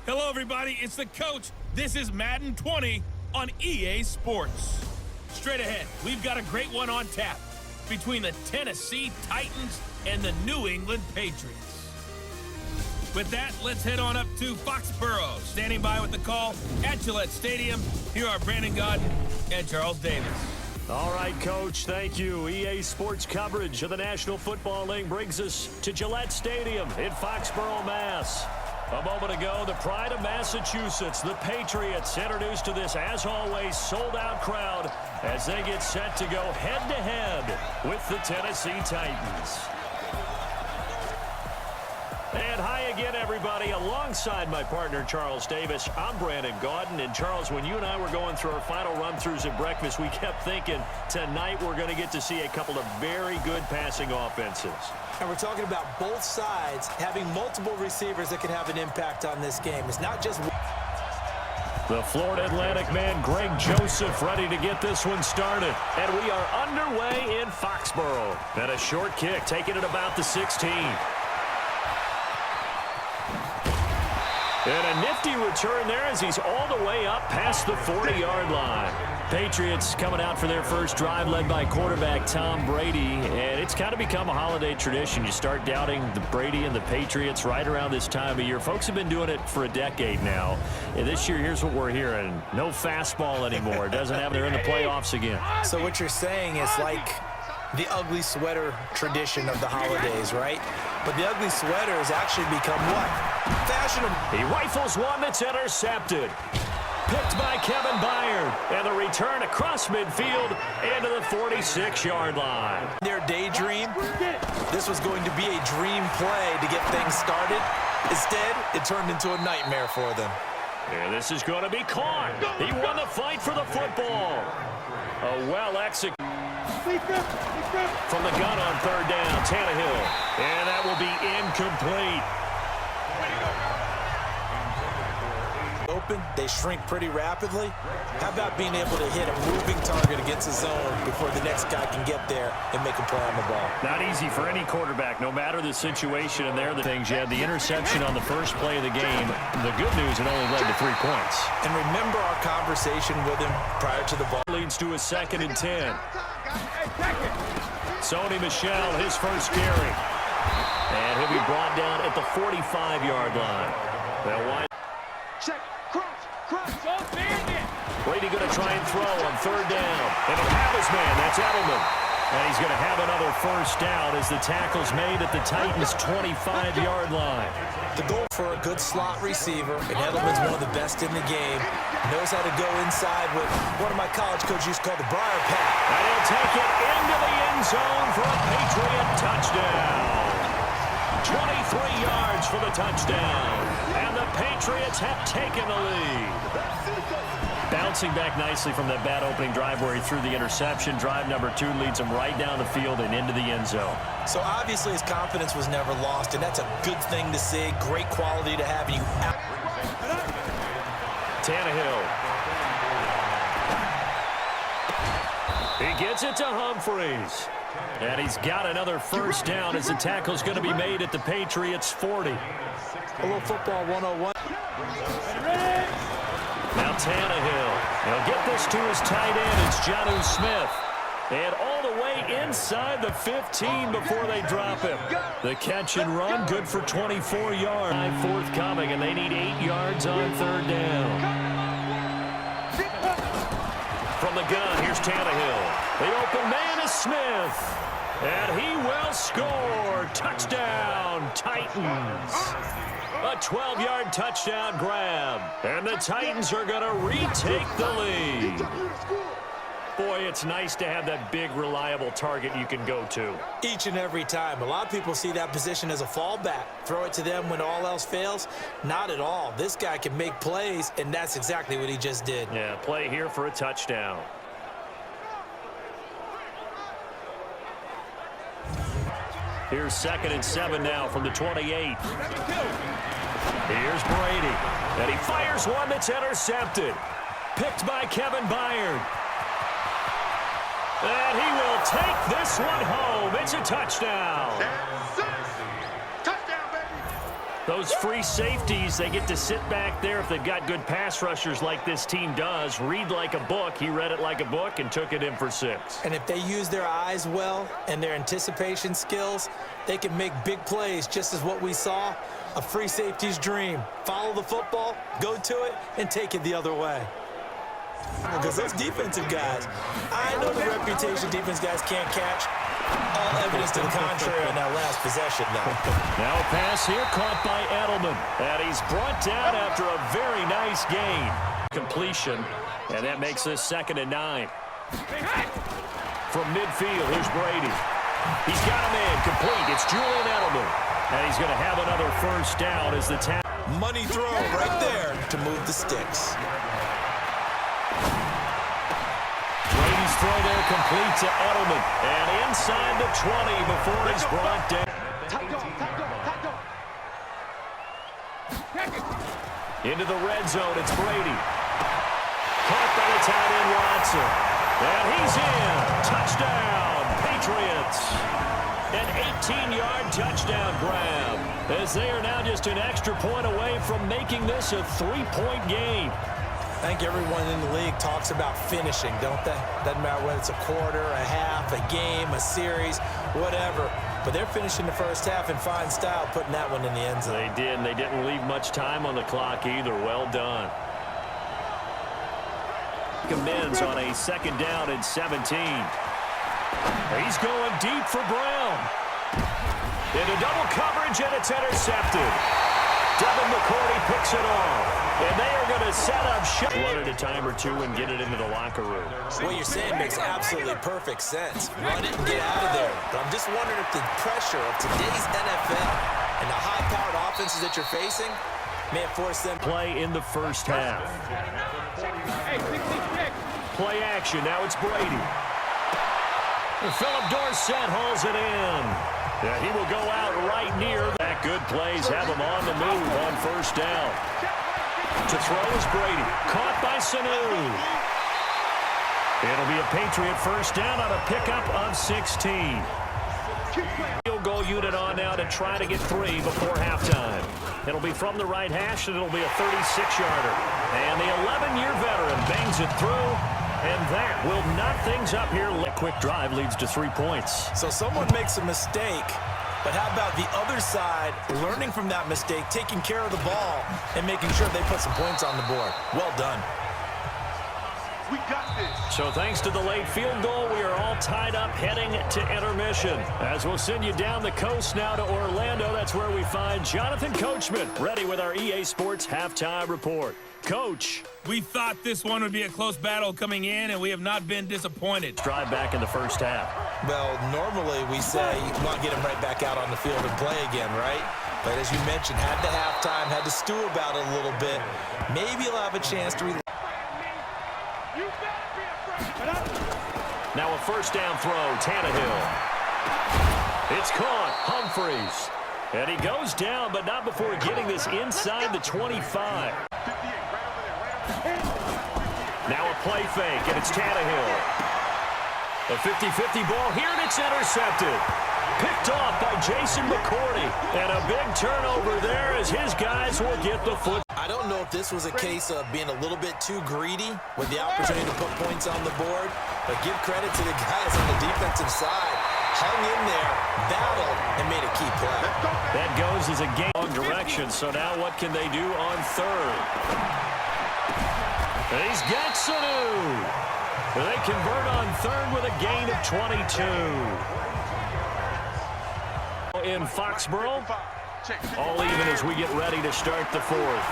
Hello, everybody. It's the coach. This is Madden 20 on EA Sports. Straight ahead, we've got a great one on tap between the Tennessee Titans and the New England Patriots. With that, let's head on up to Foxborough. Standing by with the call at Gillette Stadium, here are Brandon Gaudin and Charles Davis. All right, Coach, thank you. EA Sports coverage of the National Football League brings us to Gillette Stadium in Foxborough, Mass. A moment ago, the pride of Massachusetts, the Patriots, introduced to this, as always, sold-out crowd as they get set to go head-to-head with the Tennessee Titans. And hi again, everybody. Alongside my partner, Charles Davis, I'm Brandon Gaudin. And, Charles, when you and I were going through our final run-throughs at breakfast, we kept thinking tonight we're going to get to see a couple of very good passing offenses. And we're talking about both sides having multiple receivers that can have an impact on this game. It's not just... The Florida Atlantic man, Greg Joseph, ready to get this one started. And we are underway in Foxborough. And a short kick, taking it about the 16. And a nifty return there as he's all the way up past the 40-yard line. Patriots coming out for their first drive, led by quarterback Tom Brady. And it's kind of become a holiday tradition. You start doubting the Brady and the Patriots right around this time of year. Folks have been doing it for a decade now. And this year, here's what we're hearing. No fastball anymore. It doesn't have, they're in the playoffs again. So what you're saying is like the ugly sweater tradition of the holidays, right? But the ugly sweater has actually become what? Fashionable. He rifles one that's intercepted. Picked by Kevin Byard. And the return across midfield into the 46-yard line. Their daydream, this was going to be a dream play to get things started. Instead, it turned into a nightmare for them. And this is going to be caught. He won the fight for the football. A well-executed. From the gun on third down, Tannehill. And that will be incomplete. Open, they shrink pretty rapidly. How about being able to hit a moving target against a zone before the next guy can get there and make a play on the ball? Not easy for any quarterback, no matter the situation. And there are the things. You had the interception on the first play of the game. The good news, it only led to 3 points. And remember our conversation with him prior to the ball. Leads to a 2nd and 10. Sony Michel, his first carry. And he'll be brought down at the 45-yard line. Now, wide. Check, cross, Brady going to try and throw on third down. And he'll have his man. That's Edelman. And he's going to have another first down as the tackle's made at the Titans' 25-yard line. The goal for a good slot receiver, and Edelman's one of the best in the game, knows how to go inside with one of my college coaches used to call the Briar Path. And he'll take it into the end zone for a Patriot touchdown. 23 yards for the touchdown. And the Patriots have taken the lead. Bouncing back nicely from that bad opening drive where he threw the interception. Drive number 2 leads him right down the field and into the end zone. So obviously his confidence was never lost, and that's a good thing to see. Great quality to have. You Tannehill. He gets it to Humphreys. And he's got another first down as the tackle's going to be made at the Patriots' 40. A little football 101. Now Tannehill. He'll get this to his tight end. It's Jonnu Smith. And all the way inside the 15 before they drop him. The catch and run, good for 24 yards. Forthcoming, and they need 8 yards on third down. From the gun, here's Tannehill. The open man is Smith. And he will score. Touchdown, Titans. A 12-yard touchdown grab. And the Titans are going to retake the lead. Boy, it's nice to have that big, reliable target you can go to. Each and every time. A lot of people see that position as a fallback. Throw it to them when all else fails. Not at all. This guy can make plays, and that's exactly what he just did. Yeah, play here for a touchdown. Here's 2nd and 7 now from the 28. Here's Brady. And he fires one that's intercepted. Picked by Kevin Byard. And he will take this one home. It's a touchdown. Touchdown, baby. Those free safeties, they get to sit back there if they've got good pass rushers like this team does. Read like a book. He read it like a book and took it in for 6. And if they use their eyes well and their anticipation skills, they can make big plays, just as what we saw, a free safety's dream. Follow the football, go to it, and take it the other way. Because those defensive guys, I know the reputation defense guys can't catch. All evidence to the contrary on that last possession now. Now a pass here caught by Edelman. And he's brought down after a very nice gain. Completion. And that makes this 2nd and 9. From midfield, here's Brady. He's got a man complete. It's Julian Edelman. And he's going to have another first down as the tap. Money throw right there to move the sticks. Brady's throw there complete to Edelman. And inside the 20 before he's brought down. Into the red zone, it's Brady. Caught by the tight end Watson. And he's in. Touchdown, Patriots. An 18-yard touchdown grab. As they are now just an extra point away from making this a 3-point game. I think everyone in the league talks about finishing, don't they? Doesn't matter whether it's a quarter, a half, a game, a series, whatever. But they're finishing the first half in fine style, putting that one in the end zone. They did, and they didn't leave much time on the clock either. Well done. Commends on a 2nd down and 17. He's going deep for Brown. Into double coverage, and it's intercepted. Devin McCourty picks it off. And they are going to set up shot. Run it a time or two and get it into the locker room. What you're saying makes absolutely perfect sense. Run it and get out of there. But I'm just wondering if the pressure of today's NFL and the high-powered offenses that you're facing may have forced them. Play in the first half. Play action. Now it's Brady. Philip Dorsett hauls it in. Yeah, he will go out right near that. Good plays have him on the move on first down. To throw is Brady. Caught by Sanu. It'll be a Patriot first down on a pickup of 16. Field goal unit on now to try to get 3 before halftime. It'll be from the right hash, and it'll be a 36-yarder. And the 11-year veteran bangs it through. And that will knot things up here. A quick drive leads to 3 points. So someone makes a mistake, but how about the other side learning from that mistake, taking care of the ball, and making sure they put some points on the board? Well done. We got this. So thanks to the late field goal, we are all tied up heading to intermission. As we'll send you down the coast now to Orlando. That's where we find Jonathan Coachman ready with our EA Sports halftime report. Coach. We thought this one would be a close battle coming in, and we have not been disappointed. Drive back in the first half. Well, normally we say you want to get them right back out on the field and play again, right? But as you mentioned, had the halftime, had to stew about it a little bit. Maybe you'll have a chance to relax. Now a first down throw, Tannehill. It's caught, Humphreys. And he goes down, but not before getting this inside the 25. Now a play fake, and it's Tannehill. A 50-50 ball here, and it's intercepted. Picked off by Jason McCourty. And a big turnover there as his guys will get the foot. I don't know if this was a case of being a little bit too greedy with the opportunity to put points on the board, but give credit to the guys on the defensive side. Hung in there, battled, and made a key play. That goes as a game direction, so now what can they do on third? He's got Sanu. They convert on third with a gain of 22. In Foxborough, all even as we get ready to start the fourth.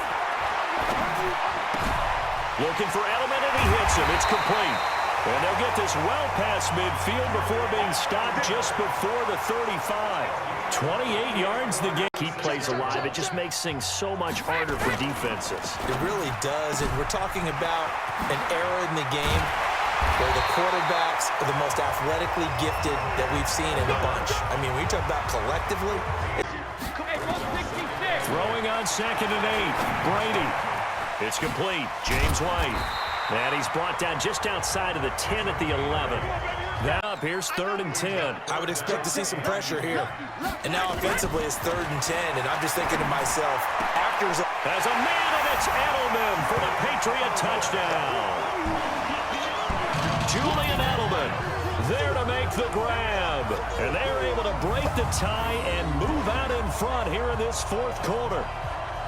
Looking for Edelman, and he hits him. It's complete. And they'll get this well past midfield before being stopped just before the 35. 28 yards the game. Keep plays alive. It just makes things so much harder for defenses. It really does, and we're talking about an era in the game where the quarterbacks are the most athletically gifted that we've seen in a bunch. I mean, when you talk about collectively. Throwing on 2nd and 8. Brady. It's complete. James White. And he's brought down just outside of the 10 at the 11. Now here's 3rd and 10. I would expect to see some pressure here. And now offensively it's 3rd and 10, and I'm just thinking to myself, after... As a man, and it's Edelman for the Patriot touchdown. Julian Edelman there to make the grab. And they're able to break the tie and move out in front here in this 4th quarter.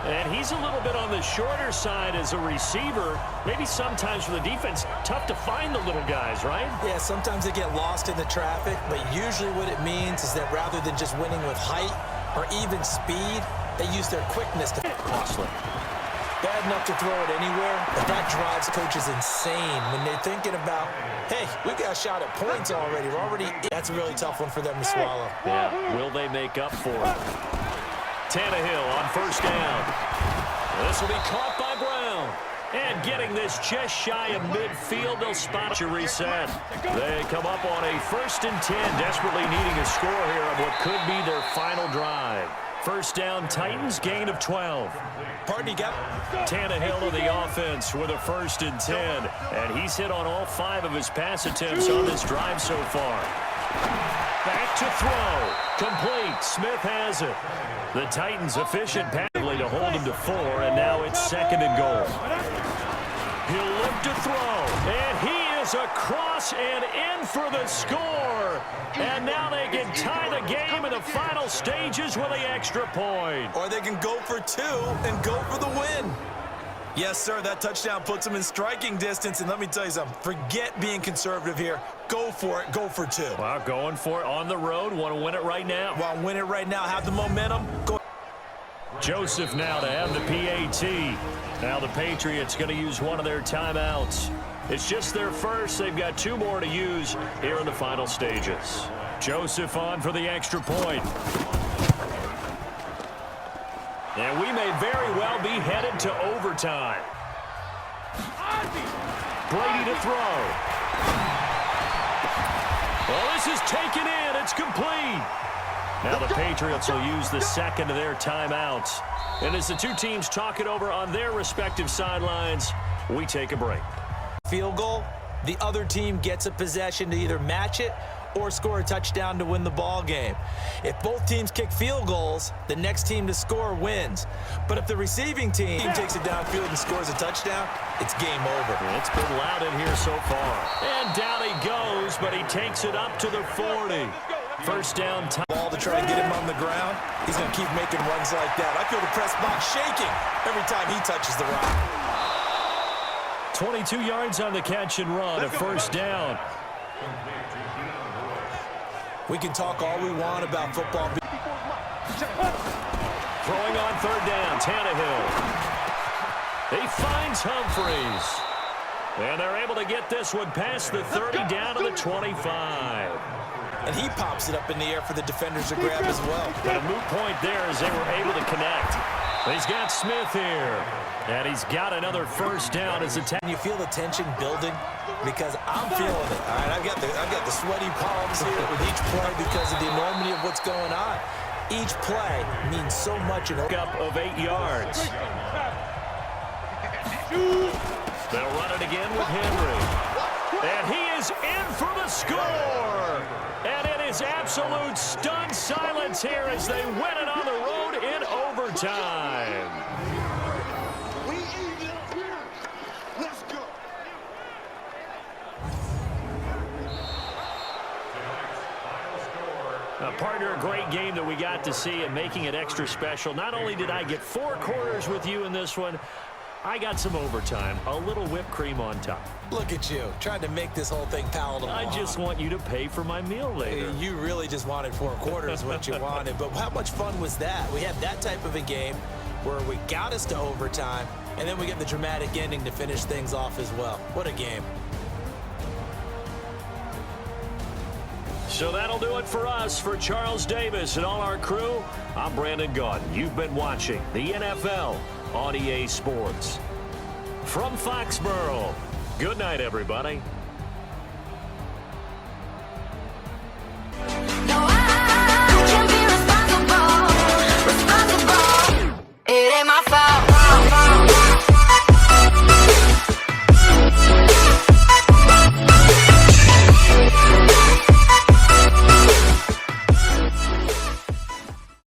And he's a little bit on the shorter side as a receiver. Maybe sometimes for the defense, tough to find the little guys, right? Yeah, sometimes they get lost in the traffic, but usually what it means is that rather than just winning with height or even speed, they use their quickness to... Costly. Bad enough to throw it anywhere, but that drives coaches insane when they're thinking about, hey, we got a shot at points already. We're already... That's a really tough one for them to swallow. Yeah, will they make up for it? Tannehill on 1st down. This will be caught by Brown. And getting this just shy of midfield, they'll spot your reset. They come up on a 1st and 10, desperately needing a score here on what could be their final drive. 1st down, Titans, gain of 12. Pardon, you got... Tannehill of the offense with a 1st and 10. And he's hit on all 5 of his pass attempts on this drive so far. Back to throw. Complete. Smith has it. The Titans efficient passively to hold him to 4, and now it's 2nd and goal. He'll look to throw, and he is across and in for the score. And now they can tie the game in the final stages with the extra point. Or they can go for 2 and go for the win. Yes, sir, that touchdown puts them in striking distance, and let me tell you something. Forget being conservative here. Go for it. Go for 2. Well, going for it on the road. Want to win it right now. Want to win it right now. Have the momentum. Go. Joseph now to have the PAT. Now the Patriots going to use one of their timeouts. It's just their first. They've got 2 more to use here in the final stages. Joseph on for the extra point. And we may very well be headed to overtime. Brady to throw. Well, this is taken in. It's complete. Now the Patriots will use the 2nd of their timeouts. And as the 2 teams talk it over on their respective sidelines, we take a break. Field goal, the other team gets a possession to either match it or score a touchdown to win the ball game. If both teams kick field goals, the next team to score wins. But if the receiving team takes it downfield and scores a touchdown, it's game over. It's been loud in here so far. And down he goes, but he takes it up to the 40. 1st down. Ball to try to get him on the ground. He's going to keep making runs like that. I feel the press box shaking every time he touches the rock. 22 yards on the catch and run, a 1st down. We can talk all we want about football. Throwing on 3rd down, Tannehill. He finds Humphreys. And they're able to get this one past the 30 down to the 25. And he pops it up in the air for the defenders to grab as well. But a moot point there as they were able to connect. He's got Smith here. And he's got another 1st down as a... You feel the tension building? Because I'm feeling it. All right, I've got the sweaty palms here with each play because of the enormity of what's going on. Each play means so much. Up of 8 yards. They'll run it again with Henry. And he is in for the score. And it is absolute stunned silence here as they win it on the road in overtime. Partner, a great game that we got to see and making it extra special. Not only did I get 4 quarters with you in this one, I got some overtime, a little whipped cream on top. Look at you, trying to make this whole thing palatable. I just want you to pay for my meal later. You really just wanted 4 quarters, what you wanted. But how much fun was that? We had that type of a game where we got us to overtime, and then we get the dramatic ending to finish things off as well. What a game. So that'll do it for us. For Charles Davis and all our crew, I'm Brandon Gaudin. You've been watching the NFL on EA Sports. From Foxborough, good night, everybody.